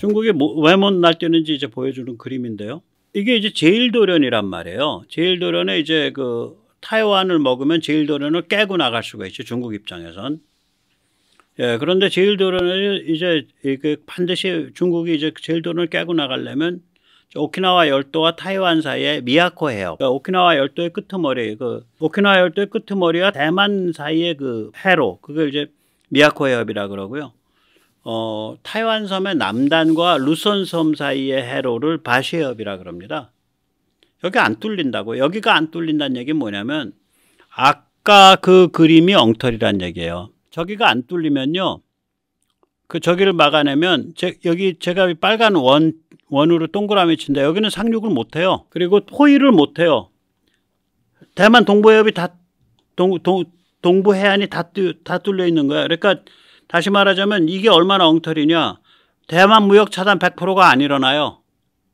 중국이 왜 못 날뛰는지 이제 보여주는 그림인데요. 이게 이제 제일도련이란 말이에요. 제일도련에 이제 그 타이완을 먹으면 제일도련을 깨고 나갈 수가 있죠. 중국 입장에선. 예, 그런데 제일도련을 이제 반드시 중국이 이제 제일도련을 깨고 나가려면 오키나와 열도와 타이완 사이에 미야코 해협, 그러니까 오키나와 열도의 끄트머리, 오키나와 열도의 끄트머리와 대만 사이의 그 해로, 그걸 이제 미야코 해협이라 그러고요. 타이완 섬의 남단과 루선섬 사이의 해로를 바시해협이라 그럽니다. 여기 안 뚫린다고. 여기가 안 뚫린다는 얘기는 뭐냐면 아까 그 그림이 엉터리란 얘기예요. 저기가 안 뚫리면요, 저기를 막아내면 여기 제가 빨간 원으로 동그라미 친다. 여기는 상륙을 못해요. 그리고 포위를 못해요. 대만 동부해협이 동부 해안이 다 뚫려 있는 거야. 그러니까 다시 말하자면 이게 얼마나 엉터리냐. 대만 무역 차단 100%가 안 일어나요.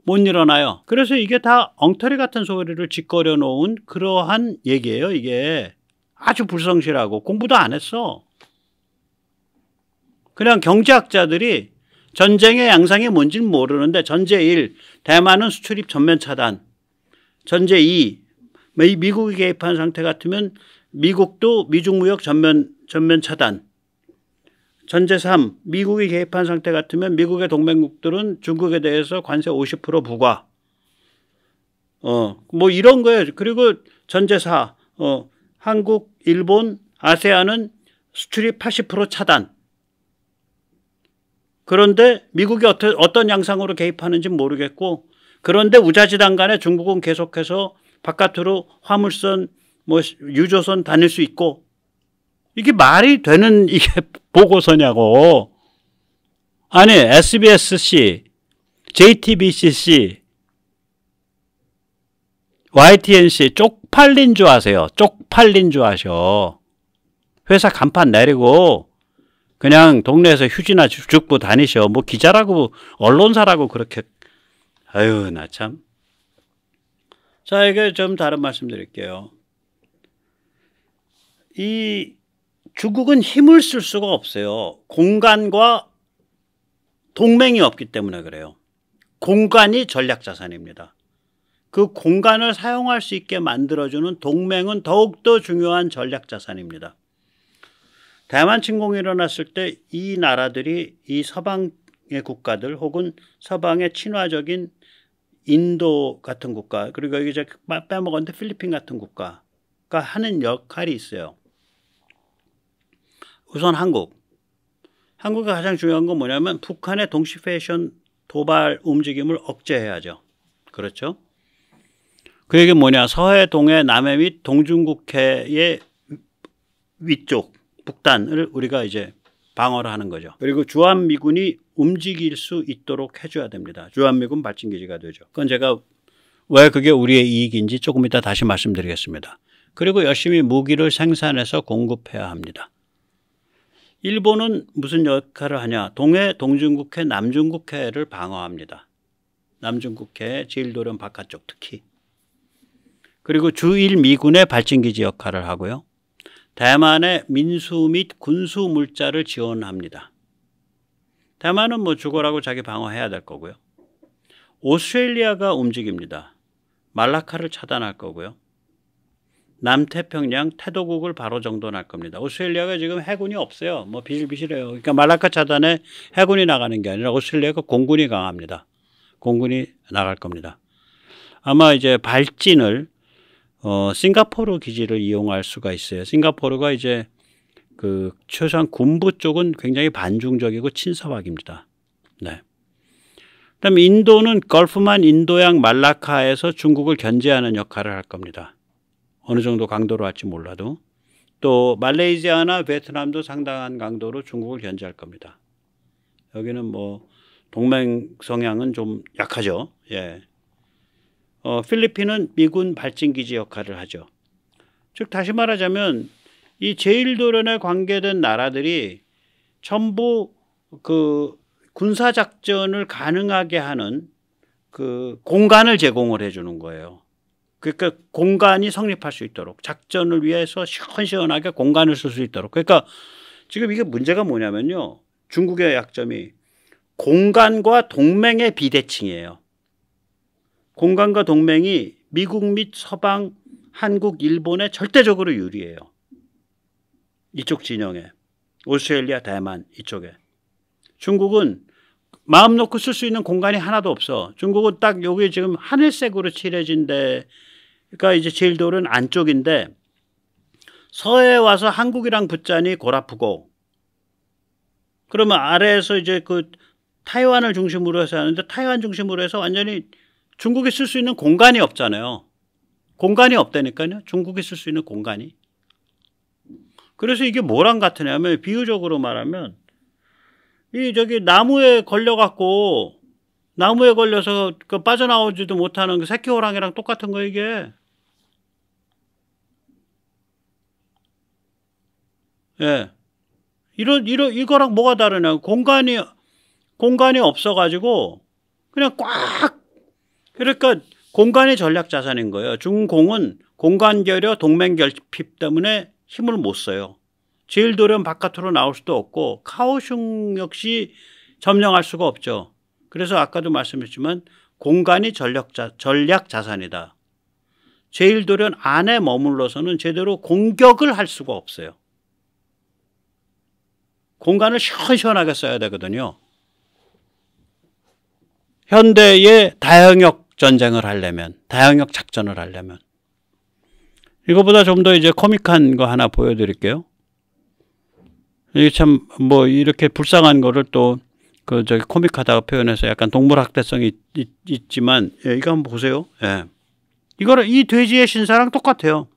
못 일어나요. 그래서 이게 다 엉터리 같은 소리를 짓거려 놓은 그러한 얘기예요. 이게 아주 불성실하고 공부도 안 했어. 그냥 경제학자들이 전쟁의 양상이 뭔지는 모르는데 전제 1, 대만은 수출입 전면 차단. 전제 2, 미국이 개입한 상태 같으면 미국도 미중 무역 전면 차단. 전제 3, 미국이 개입한 상태 같으면 미국의 동맹국들은 중국에 대해서 관세 50% 부과. 뭐 이런 거예요. 그리고 전제 4, 한국, 일본, 아세안은 수출입 80% 차단. 그런데 미국이 어떤 양상으로 개입하는지 모르겠고, 그런데 우자지단 간에 중국은 계속해서 바깥으로 화물선, 유조선 다닐 수 있고, 이게 말이 되는 이게 보고서냐고. 아니, SBSC, JTBCC, YTNC 쪽팔린 줄 아세요. 쪽팔린 줄 아셔. 회사 간판 내리고 그냥 동네에서 휴지나 죽고 다니셔. 뭐 기자라고 언론사라고 그렇게. 아유, 나 참. 자, 이게 좀 다른 말씀 드릴게요. 이 중국은 힘을 쓸 수가 없어요. 공간과 동맹이 없기 때문에 그래요. 공간이 전략자산입니다. 그 공간을 사용할 수 있게 만들어주는 동맹은 더욱더 중요한 전략자산입니다. 대만 침공이 일어났을 때 이 나라들이 이 서방의 국가들 혹은 서방의 친화적인 인도 같은 국가, 그리고 여기 이제 빼먹었는데 필리핀 같은 국가가 하는 역할이 있어요. 우선 한국이 가장 중요한 건 뭐냐면 북한의 동시 패션 도발 움직임을 억제해야죠. 그렇죠? 그 얘기는 뭐냐, 서해, 동해, 남해 및 동중국해의 위쪽 북단을 우리가 이제 방어를 하는 거죠. 그리고 주한미군이 움직일 수 있도록 해줘야 됩니다. 주한미군 발진기지가 되죠. 그건 제가 왜 그게 우리의 이익인지 조금 이따 다시 말씀드리겠습니다. 그리고 열심히 무기를 생산해서 공급해야 합니다. 일본은 무슨 역할을 하냐? 동해, 동중국해, 남중국해를 방어합니다. 남중국해, 제일도련 바깥쪽 특히. 그리고 주1 미군의 발진기지 역할을 하고요. 대만의 민수 및 군수 물자를 지원합니다. 대만은 뭐 죽어라고 자기 방어해야 될 거고요. 오스트레일리아가 움직입니다. 말라카를 차단할 거고요. 남태평양 태도국을 바로 정돈할 겁니다. 오스트레일리아가 지금 해군이 없어요. 뭐 비실비실해요. 그러니까 말라카 차단에 해군이 나가는 게 아니라 오스트레일리아가 공군이 강합니다. 공군이 나갈 겁니다. 아마 이제 발진을 싱가포르 기지를 이용할 수가 있어요. 싱가포르가 이제 최소한 군부 쪽은 굉장히 반중적이고 친서방입니다. 네. 그다음에 인도는 걸프만 인도양 말라카에서 중국을 견제하는 역할을 할 겁니다. 어느 정도 강도로 할지 몰라도. 또 말레이시아나 베트남도 상당한 강도로 중국을 견제할 겁니다. 여기는 뭐 동맹 성향은 좀 약하죠. 예. 필리핀은 미군 발진기지 역할을 하죠. 즉 다시 말하자면 이 제일도련에 관계된 나라들이 전부 그 군사작전을 가능하게 하는 그 공간을 제공을 해주는 거예요. 그러니까 공간이 성립할 수 있도록, 작전을 위해서 시원시원하게 공간을 쓸 수 있도록. 그러니까 지금 이게 문제가 뭐냐면요. 중국의 약점이 공간과 동맹의 비대칭이에요. 공간과 동맹이 미국 및 서방, 한국, 일본에 절대적으로 유리해요. 이쪽 진영에. 오스트레일리아, 대만 이쪽에. 중국은 마음 놓고 쓸 수 있는 공간이 하나도 없어. 중국은 딱 여기 지금 하늘색으로 칠해진 데가 이제 제일 도는 안쪽인데 서해에 와서 한국이랑 붙자니 골 아프고 그러면 아래에서 이제 그 타이완을 중심으로 해서 하는데 타이완 중심으로 해서 완전히 중국이 쓸 수 있는 공간이 없잖아요. 공간이 없다니까요. 중국이 쓸 수 있는 공간이. 그래서 이게 뭐랑 같으냐면 비유적으로 말하면 이 저기 나무에 걸려갖고 나무에 걸려서 그 빠져나오지도 못하는 그 새끼 호랑이랑 똑같은 거 이게. 예. 이거랑 뭐가 다르냐. 공간이 없어가지고 그냥 꽉. 그러니까 공간이 전략 자산인 거예요. 중공은 공간 결여, 동맹 결핍 때문에 힘을 못 써요. 제일도련 바깥으로 나올 수도 없고 카오슝 역시 점령할 수가 없죠. 그래서 아까도 말씀했지만 공간이 전략 자산이다. 제일도련 안에 머물러서는 제대로 공격을 할 수가 없어요. 공간을 시원시원하게 써야 되거든요. 현대의 다영역 전쟁을 하려면, 다영역 작전을 하려면. 이거보다 좀 더 이제 코믹한 거 하나 보여드릴게요. 이게 참 뭐 이렇게 불쌍한 거를 또 그 저기 코믹하다고 표현해서 약간 동물학대성이 있지만 예, 이거 한번 보세요. 예. 이거를 이 돼지의 신사랑 똑같아요.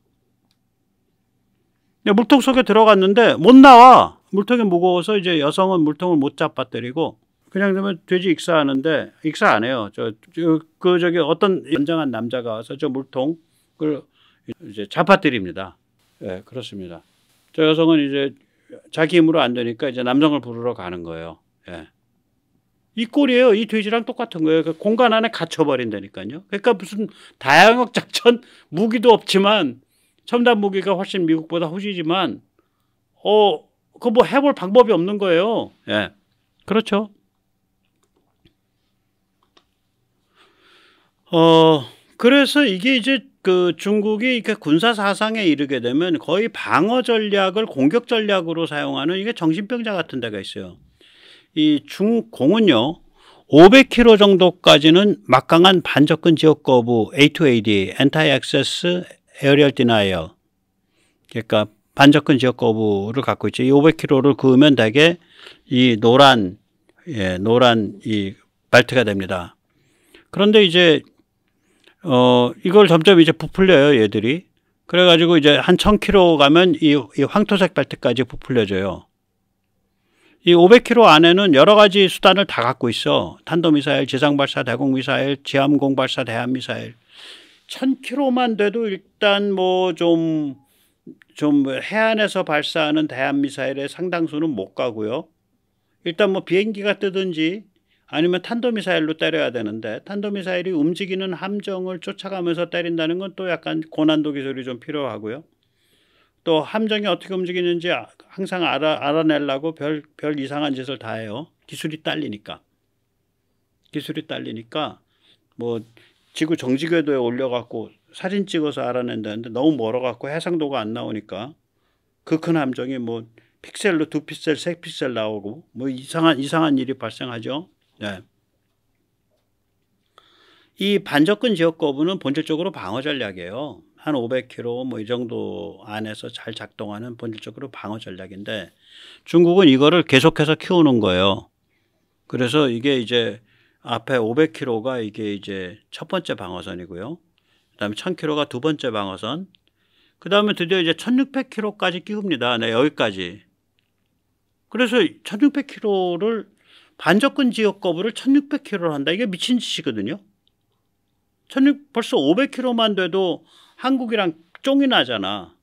물통 속에 들어갔는데 못 나와. 물통이 무거워서 이제 여성은 물통을 못 잡아뜨리고 그냥 되면 돼지 익사하는데 익사 안 해요. 저기 어떤 연장한 남자가 와서 저 물통을 이제 잡아뜨립니다. 예, 그렇습니다. 저 여성은 이제 자기 힘으로 안 되니까 이제 남성을 부르러 가는 거예요. 예. 이 꼴이에요. 이 돼지랑 똑같은 거예요. 그 공간 안에 갇혀버린다니까요. 그러니까 무슨 다양역 작전 무기도 없지만 첨단 무기가 훨씬 미국보다 후지지만 그거 뭐 해볼 방법이 없는 거예요. 예. 그렇죠. 그래서 이게 이제 그 중국이 이렇게 군사 사상에 이르게 되면 거의 방어 전략을 공격 전략으로 사용하는 이게 정신병자 같은 데가 있어요. 이 중공은요, 500km 정도까지는 막강한 반접근 지역 거부, A2AD, Anti-Access Aerial Denial. 그러니까 반접근 지역 거부를 갖고 있죠. 이 500km를 그으면 되게 이 노란 이 발트가 됩니다. 그런데 이제 이걸 점점 이제 부풀려요, 얘들이. 그래가지고 이제 한 1000km 가면 이 황토색 벨트까지 부풀려져요. 이 500km 안에는 여러 가지 수단을 다 갖고 있어. 탄도미사일, 지상발사 대공미사일, 지함공발사 대함미사일. 1000km만 돼도 일단 뭐 좀 해안에서 발사하는 대함미사일의 상당수는 못 가고요. 일단 뭐 비행기가 뜨든지 아니면 탄도미사일로 때려야 되는데 탄도미사일이 움직이는 함정을 쫓아가면서 때린다는 건 또 약간 고난도 기술이 좀 필요하고요. 또 함정이 어떻게 움직이는지 항상 알아내려고 별 이상한 짓을 다 해요. 기술이 딸리니까 뭐 지구 정지궤도에 올려갖고 사진 찍어서 알아낸다는데 너무 멀어갖고 해상도가 안 나오니까 그 큰 함정이 뭐 픽셀로 2픽셀, 3픽셀 나오고 뭐 이상한 일이 발생하죠. 네. 이 반접근 지역 거부는 본질적으로 방어 전략이에요. 한 500km 뭐 이 정도 안에서 잘 작동하는 본질적으로 방어 전략인데 중국은 이거를 계속해서 키우는 거예요. 그래서 이게 이제 앞에 500km가 이게 이제 첫 번째 방어선이고요. 그다음에 1000km가 두 번째 방어선. 그다음에 드디어 이제 1600km까지 끼웁니다. 네, 여기까지. 그래서 1600km를 반접근 지역 거부를 1600km를 한다. 이게 미친 짓이거든요. 벌써 500km만 돼도 한국이랑 쫑이 나잖아.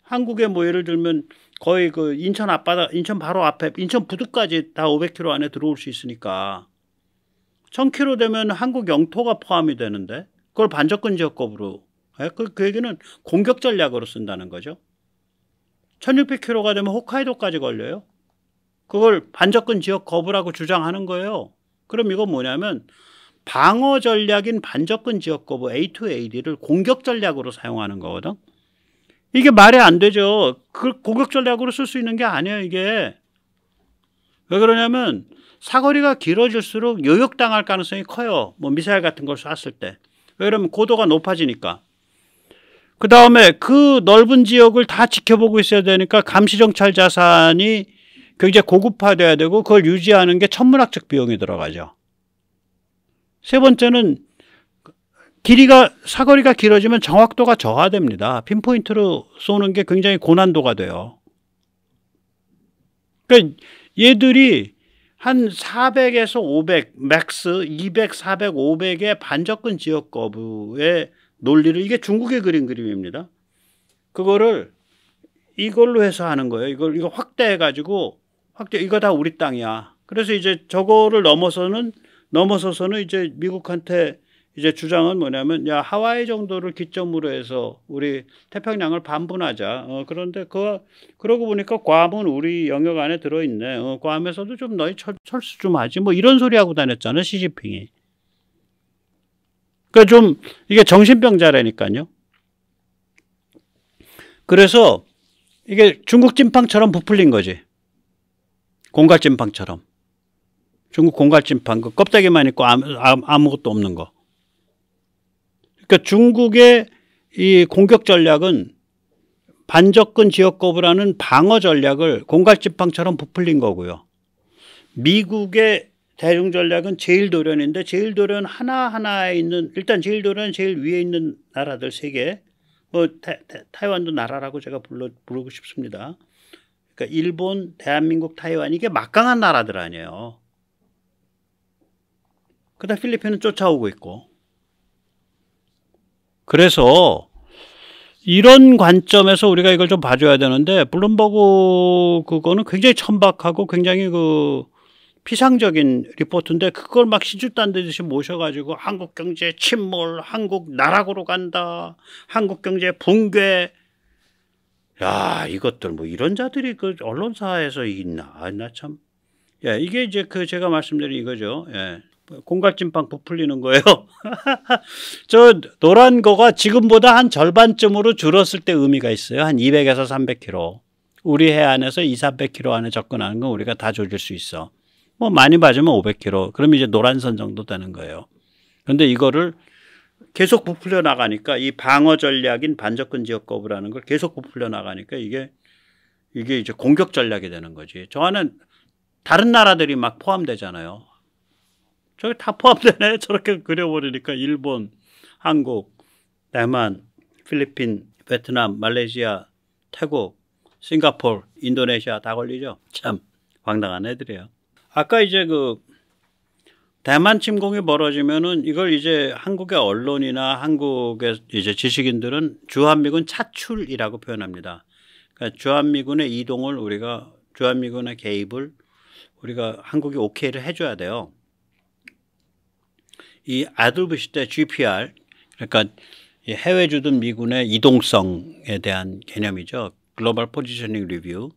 한국에 뭐 예를 들면 거의 그 인천 앞바다, 인천 바로 앞에, 인천 부두까지 다 500km 안에 들어올 수 있으니까 1000km 되면 한국 영토가 포함이 되는데 그걸 반접근 지역 거부로 그 얘기는 공격 전략으로 쓴다는 거죠. 1600km가 되면 홋카이도까지 걸려요. 그걸 반접근 지역 거부라고 주장하는 거예요. 그럼 이건 뭐냐면 방어 전략인 반접근 지역 거부 A2AD를 공격 전략으로 사용하는 거거든. 이게 말이 안 되죠. 그걸 공격 전략으로 쓸 수 있는 게 아니에요, 이게. 왜 그러냐면 사거리가 길어질수록 요격당할 가능성이 커요. 뭐 미사일 같은 걸 쐈을 때. 왜 그러면 고도가 높아지니까. 그 다음에 그 넓은 지역을 다 지켜보고 있어야 되니까 감시정찰 자산이 굉장히 고급화돼야 되고 그걸 유지하는 게 천문학적 비용이 들어가죠. 세 번째는 사거리가 길어지면 정확도가 저하됩니다. 핀포인트로 쏘는 게 굉장히 고난도가 돼요. 그러니까 얘들이 한 400에서 500, 맥스 200, 400, 500의 반접근 지역 거부의 논리를, 이게 중국의 그린 그림입니다. 그거를 이걸로 해서 하는 거예요. 이거 확대해가지고, 이거 다 우리 땅이야. 그래서 이제 저거를 넘어서서는 이제 미국한테 이제 주장은 뭐냐면, 야, 하와이 정도를 기점으로 해서 우리 태평양을 반분하자. 그런데 그러고 보니까 괌은 우리 영역 안에 들어있네. 괌에서도 좀 너희 철수 좀 하지. 뭐 이런 소리 하고 다녔잖아, 시진핑이. 그러니까 좀 이게 정신병자라니까요. 그래서 이게 중국 찐빵처럼 부풀린 거지. 공갈찐빵처럼. 중국 공갈찐빵, 그 껍데기만 있고 아무것도 없는 거. 그러니까 중국의 이 공격 전략은 반접근 지역 거부라는 방어 전략을 공갈찐빵처럼 부풀린 거고요. 미국의 대중 전략은 제1도련인데 제1도련 하나하나에 있는, 일단 제1도련은 제일 위에 있는 나라들 3개, 뭐 타이완도 나라라고 제가 부르고 싶습니다. 그러니까 일본, 대한민국, 타이완, 이게 막강한 나라들 아니에요. 그다음 필리핀은 쫓아오고 있고. 그래서 이런 관점에서 우리가 이걸 좀 봐줘야 되는데, 블룸버그 그거는 굉장히 천박하고 굉장히 피상적인 리포트인데, 그걸 막 시주딴 듯이 모셔가지고 한국 경제 침몰, 한국 나락으로 간다, 한국 경제 붕괴. 야, 이것들 뭐 이런 자들이 그 언론사에서 있나? 나 참. 야, 이게 이제 제가 말씀드린 이거죠. 예. 공갈찐빵 부풀리는 거예요. 저 노란 거가 지금보다 한 절반쯤으로 줄었을 때 의미가 있어요. 한 200에서 300km. 우리 해안에서 200-300km 안에 접근하는 건 우리가 다 조질 수 있어. 뭐 많이 맞으면 500km. 그럼 이제 노란선 정도 되는 거예요. 그런데 이거를 계속 부풀려 나가니까, 이 방어 전략인 반접근 지역 거부라는 걸 계속 부풀려 나가니까 이게 이제 공격 전략이 되는 거지. 저 안에 다른 나라들이 막 포함되잖아요. 저기 다 포함되네. 저렇게 그려버리니까 일본, 한국, 대만, 필리핀, 베트남, 말레이시아, 태국, 싱가포르, 인도네시아 다 걸리죠. 참 황당한 애들이에요. 아까 이제 대만 침공이 벌어지면은 이걸 이제 한국의 언론이나 한국의 이제 지식인들은 주한미군 차출이라고 표현합니다. 그러니까 주한미군의 이동을 주한미군의 개입을 우리가 한국이 오케이를 해줘야 돼요. 이 아들부시 때 GPR, 그러니까 해외 주둔 미군의 이동성에 대한 개념이죠. 글로벌 포지셔닝 리뷰.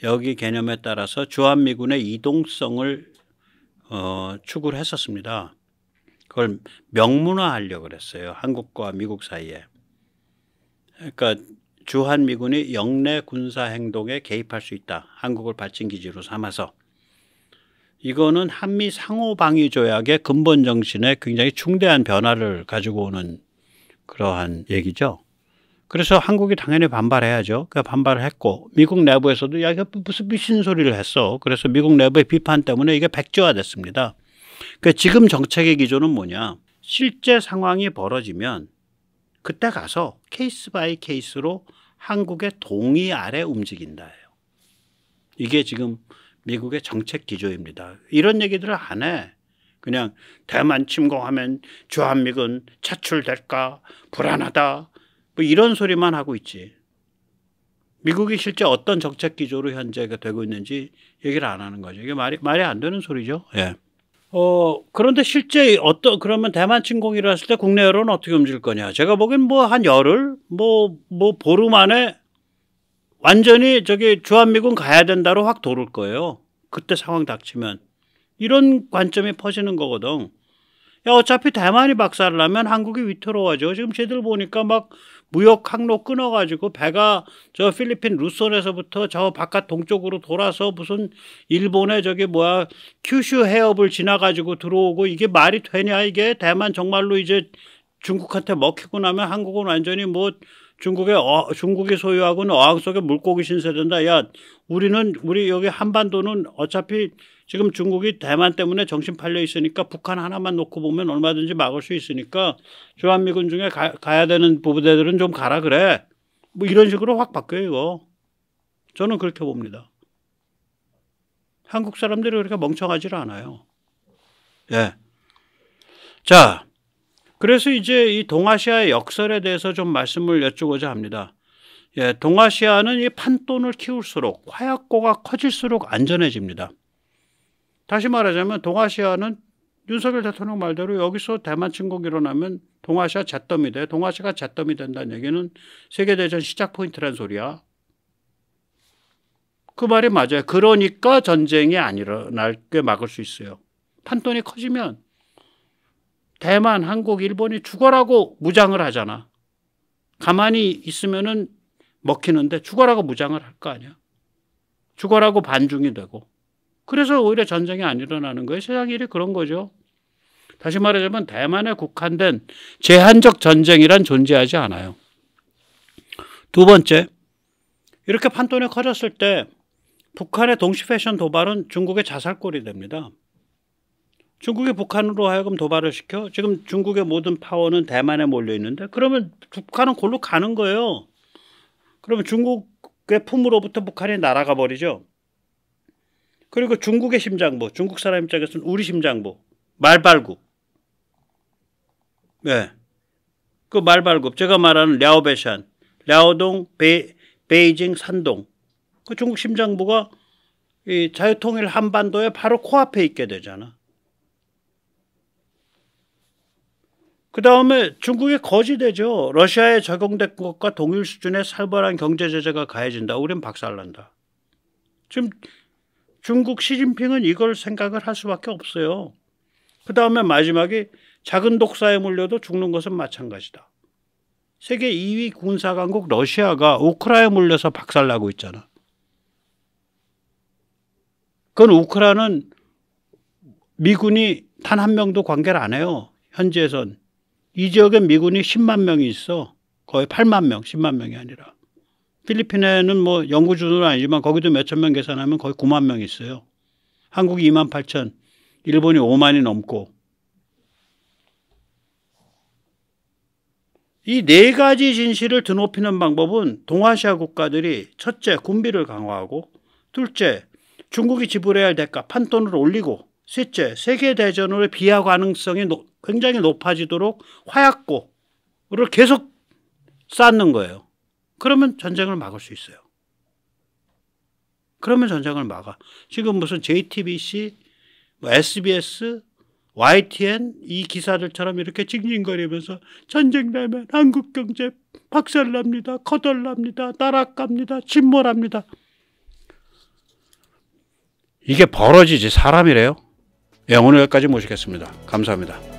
여기 개념에 따라서 주한미군의 이동성을 추구를 했었습니다. 그걸 명문화하려고 그랬어요. 한국과 미국 사이에. 그러니까 주한미군이 영내 군사 행동에 개입할 수 있다. 한국을 발진기지로 삼아서. 이거는 한미 상호방위 조약의 근본 정신에 굉장히 중대한 변화를 가지고 오는 그러한 얘기죠. 그래서 한국이 당연히 반발해야죠. 그러니까 반발을 했고, 미국 내부에서도 야, 이게 무슨 미친 소리를 했어. 그래서 미국 내부의 비판 때문에 이게 백지화됐습니다. 그러니까 지금 정책의 기조는 뭐냐? 실제 상황이 벌어지면 그때 가서 케이스 바이 케이스로 한국의 동의 아래 움직인다예요. 이게 지금 미국의 정책 기조입니다. 이런 얘기들을 안 해. 그냥 대만 침공하면 주한미군 차출될까 불안하다, 뭐 이런 소리만 하고 있지. 미국이 실제 어떤 정책 기조로 현재가 되고 있는지 얘기를 안 하는 거죠. 이게 말이 안 되는 소리죠. 예. 그런데 실제 그러면 대만 침공이 일어났을 때 국내 여론은 어떻게 움직일 거냐? 제가 보기엔 뭐 한 열흘, 보름 안에 완전히 저기 주한미군 가야 된다로 확 돌을 거예요. 그때 상황 닥치면. 이런 관점이 퍼지는 거거든. 야, 어차피 대만이 박살을 나면 한국이 위태로워져. 지금 쟤들 보니까 막 무역 항로 끊어가지고 배가 저 필리핀 루손에서부터 저 바깥 동쪽으로 돌아서 무슨 일본의 저기 뭐야 큐슈 해협을 지나가지고 들어오고 이게 말이 되냐 이게. 대만 정말로 이제 중국한테 먹히고 나면 한국은 완전히 뭐 중국이 소유하고 있는 어항 속에 물고기 신세된다. 야, 우리 여기 한반도는 어차피 지금 중국이 대만 때문에 정신 팔려 있으니까 북한 하나만 놓고 보면 얼마든지 막을 수 있으니까 주한미군 중에 가야 되는 부대들은 좀 가라 그래. 뭐 이런 식으로 확 바뀌어요 이거. 저는 그렇게 봅니다. 한국 사람들이 그렇게 멍청하지 않아요. 예. 자, 그래서 이제 이 동아시아의 역설에 대해서 좀 말씀을 여쭈고자 합니다. 예, 동아시아는 이 판돈을 키울수록 화약고가 커질수록 안전해집니다. 다시 말하자면 동아시아는 윤석열 대통령 말대로 여기서 대만 침공이 일어나면 동아시아 잿더미 돼. 동아시아가 잿더미 된다는 얘기는 세계대전 시작 포인트란 소리야. 그 말이 맞아요. 그러니까 전쟁이 안 일어나게 막을 수 있어요. 판돈이 커지면 대만, 한국, 일본이 죽어라고 무장을 하잖아. 가만히 있으면은 먹히는데 죽어라고 무장을 할 거 아니야. 죽어라고 반중이 되고. 그래서 오히려 전쟁이 안 일어나는 거예요. 세상 일이 그런 거죠. 다시 말하자면 대만에 국한된 제한적 전쟁이란 존재하지 않아요. 두 번째, 이렇게 판돈이 커졌을 때 북한의 동시 패션 도발은 중국의 자살골이 됩니다. 중국이 북한으로 하여금 도발을 시켜. 지금 중국의 모든 파워는 대만에 몰려 있는데 그러면 북한은 골로 가는 거예요. 그러면 중국의 품으로부터 북한이 날아가 버리죠. 그리고 중국의 심장부, 중국 사람 입장에서는 우리 심장부, 말발굽. 네. 그 말발굽, 제가 말하는 랴오베샨, 랴오동, 베이징, 산동. 그 중국 심장부가 이 자유통일 한반도에 바로 코앞에 있게 되잖아. 그 다음에 중국이 거지되죠. 러시아에 적용된 것과 동일 수준의 살벌한 경제 제재가 가해진다. 우린 박살난다. 지금 중국 시진핑은 이걸 생각을 할 수밖에 없어요. 그 다음에 마지막에 작은 독사에 물려도 죽는 것은 마찬가지다. 세계 2위 군사강국 러시아가 우크라이나에 물려서 박살나고 있잖아. 그건 우크라이나는 미군이 단 한 명도 관계를 안 해요. 현지에선. 이 지역에 미군이 10만 명이 있어. 거의 8만 명, 10만 명이 아니라. 필리핀에는 뭐 영구 주둔은 아니지만 거기도 몇천 명 계산하면 거의 9만 명 있어요. 한국이 2만 8천, 일본이 5만이 넘고. 이 네 가지 진실을 드높이는 방법은 동아시아 국가들이 첫째, 군비를 강화하고, 둘째, 중국이 지불해야 할 대가, 판돈을 올리고, 셋째, 세계대전으로 비하 가능성이 굉장히 높아지도록 화약고를 계속 쌓는 거예요. 그러면 전쟁을 막을 수 있어요. 그러면 전쟁을 막아. 지금 무슨 JTBC, 뭐 SBS, YTN 이 기사들처럼 이렇게 징징거리면서 전쟁 나면 한국 경제 박살납니다. 거덜납니다. 나락갑니다. 침몰합니다. 이게 벌어지지 사람이래요. 예, 오늘 여기까지 모시겠습니다. 감사합니다.